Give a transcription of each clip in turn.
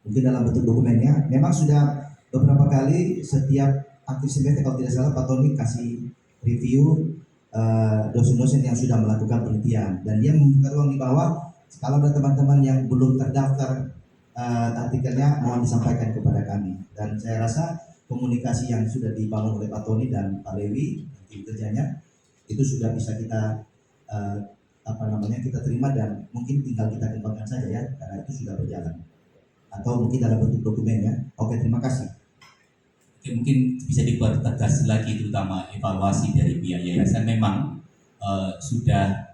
mungkin dalam bentuk dokumennya. Memang sudah beberapa kali setiap akhir semester kalau tidak salah Pak Tony kasih review dosen-dosen yang sudah melakukan penelitian, dan dia membuka ruang di bawah kalau ada teman-teman yang belum terdaftar artikelnya mohon disampaikan kepada kami. Dan saya rasa komunikasi yang sudah dibangun oleh Pak Tony dan Pak Lewi tim kerjanya itu sudah bisa kita kita terima, dan mungkin tinggal kita kembangkan saja ya, karena itu sudah berjalan atau mungkin dalam bentuk dokumennya. Oke, terima kasih. Oke, mungkin bisa dipertegas lagi terutama evaluasi dari pihak yayasan. Memang sudah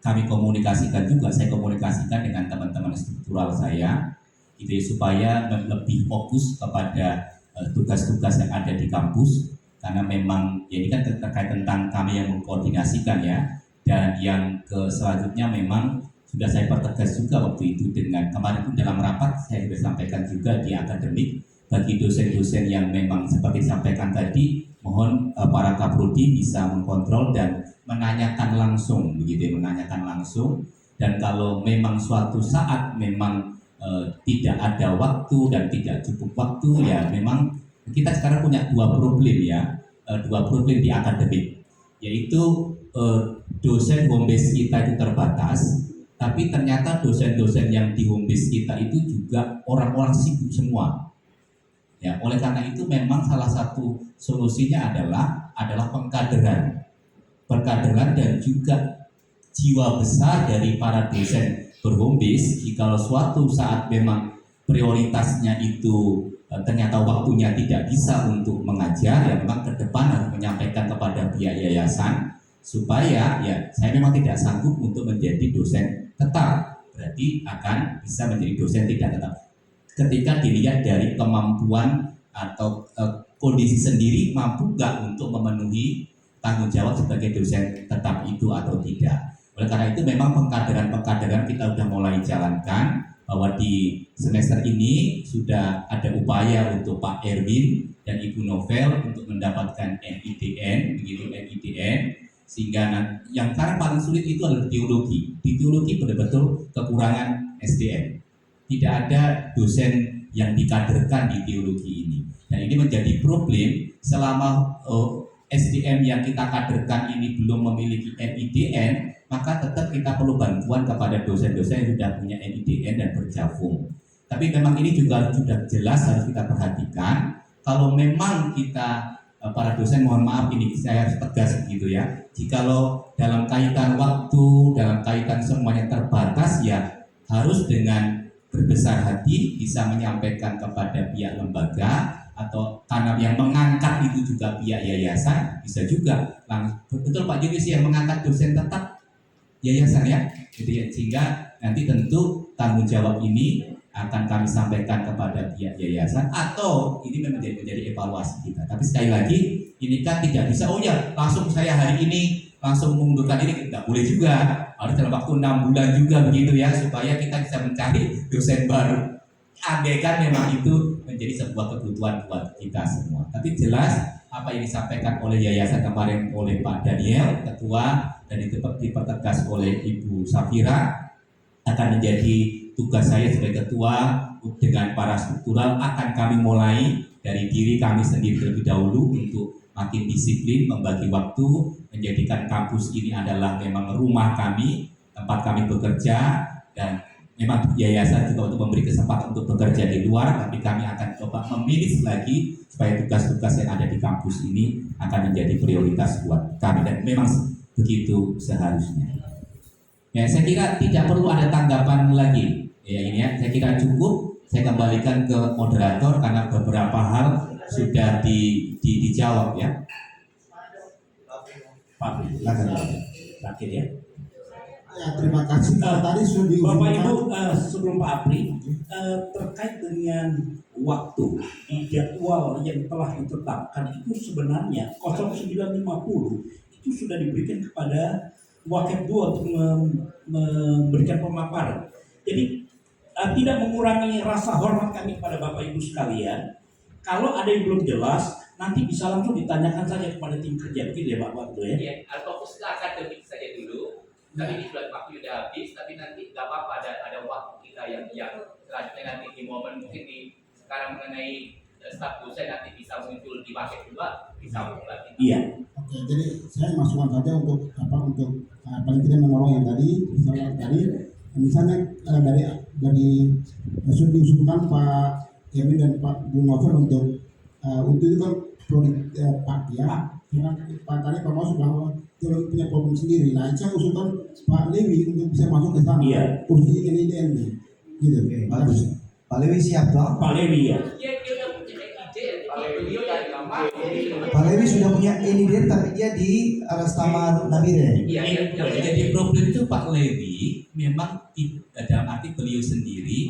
kami komunikasikan juga, saya komunikasikan dengan teman-teman struktural saya gitu ya, supaya lebih fokus kepada tugas-tugas yang ada di kampus, karena memang ya ini kan terkait tentang kami yang mengkoordinasikan ya. Dan yang selanjutnya memang sudah saya pertegas juga waktu itu dengan kemarin pun dalam rapat saya sudah sampaikan juga di akademik, bagi dosen-dosen yang memang seperti disampaikan tadi, mohon para kaprodi bisa mengkontrol dan menanyakan langsung begitu ya, menanyakan langsung. Dan kalau memang suatu saat memang tidak ada waktu dan tidak cukup waktu, ya memang kita sekarang punya dua problem ya, dua problem di akademik, yaitu dosen home base kita itu terbatas, tapi ternyata dosen-dosen yang di home base kita itu juga orang-orang sibuk semua. Ya, oleh karena itu memang salah satu solusinya adalah pengkaderan dan juga jiwa besar dari para dosen berhome base. Jika suatu saat memang prioritasnya itu ternyata waktunya tidak bisa untuk mengajar, ya memang ke depan harus menyampaikan kepada pihak yayasan supaya ya saya memang tidak sanggup untuk menjadi dosen tetap, berarti akan bisa menjadi dosen tidak tetap ketika dilihat dari kemampuan atau kondisi sendiri mampu nggak untuk memenuhi tanggung jawab sebagai dosen tetap itu atau tidak. Oleh karena itu memang pengkaderan kita sudah mulai jalankan, bahwa di semester ini sudah ada upaya untuk Pak Erwin dan Ibu Novel untuk mendapatkan NIDN, begitu NIDN, sehingga yang sekarang paling sulit itu adalah teologi. Di teologi betul-betul kekurangan SDM. Tidak ada dosen yang dikaderkan di teologi ini. Dan ini menjadi problem selama SDM yang kita kaderkan ini belum memiliki NIDN, maka tetap kita perlu bantuan kepada dosen-dosen yang sudah punya NIDN dan bergabung. Tapi memang ini juga sudah jelas harus kita perhatikan. Kalau memang kita para dosen, mohon maaf ini saya harus tegas begitu ya, jikalau dalam kaitan waktu, dalam kaitan semuanya terbatas, ya harus dengan berbesar hati bisa menyampaikan kepada pihak lembaga, atau karena yang mengangkat itu juga pihak yayasan, bisa juga betul Pak Julius yang mengangkat dosen tetap yayasan ya, gitu ya, sehingga nanti tentu tanggung jawab ini akan kami sampaikan kepada pihak yayasan, atau ini menjadi evaluasi kita. Tapi sekali lagi ini kan tidak bisa, oh ya langsung saya hari ini langsung mengundurkan ini, tidak boleh juga, harus dalam waktu 6 bulan juga begitu ya, supaya kita bisa mencari dosen baru. Andaikan memang itu menjadi sebuah kebutuhan buat kita semua. Tapi jelas apa yang disampaikan oleh yayasan kemarin oleh Pak Daniel Ketua, dan itu dipertegas oleh Ibu Safira, akan menjadi tugas saya sebagai ketua dengan para struktural. Akan kami mulai dari diri kami sendiri terlebih dahulu untuk makin disiplin membagi waktu, menjadikan kampus ini adalah memang rumah kami, tempat kami bekerja, dan memang yayasan juga untuk memberi kesempatan untuk bekerja di luar, tapi kami akan coba memilih lagi supaya tugas-tugas yang ada di kampus ini akan menjadi prioritas buat kami, dan memang begitu seharusnya. Ya, saya kira tidak perlu ada tanggapan lagi. Ya ini ya, saya kira cukup. Saya kembalikan ke moderator karena beberapa hal sudah dijawab ya. Pak, terakhir ya. Ya, terima kasih. Tadi sudah Bapak Ibu, sebelum Pak Apri, terkait dengan waktu di jadwal yang telah ditetapkan itu sebenarnya 09.50 itu sudah diberikan kepada Wakil 2 untuk memberikan pemaparan. Jadi tidak mengurangi rasa hormat kami kepada Bapak Ibu sekalian. Kalau ada yang belum jelas, nanti bisa langsung ditanyakan saja kepada tim kerja, begitu ya Pak Waktu ya. Iya, fokus ke akademik saja dulu. Tapi ini sudah waktu sudah habis, tapi nanti nggak apa-apa, ada waktu kita kita yang selanjutnya nanti di momen mungkin sekarang mengenai staf dosen nanti bisa muncul di paket juga disambung lagi. Iya. Oke, jadi saya masukkan saja untuk paling tidak menolong yang tadi, misalnya dari sudah diusulkan Pak Kevin dan Pak Bung Novel untuk itu kan proyek Pak ya, karena Pak tadi Pak Mau sudah punya problem sendiri. Nah, saya usulkan Pak Lewi untuk bisa masuk ke sana. Iya. Kursi ini gitu. Oke, bagus. Pak Lewi siap toh? Pak Lewi ya. Pak Lewi sudah punya ide tapi dia di Rastama Nabire. Iya, Jadi problem itu Pak Lewi memang dalam arti beliau sendiri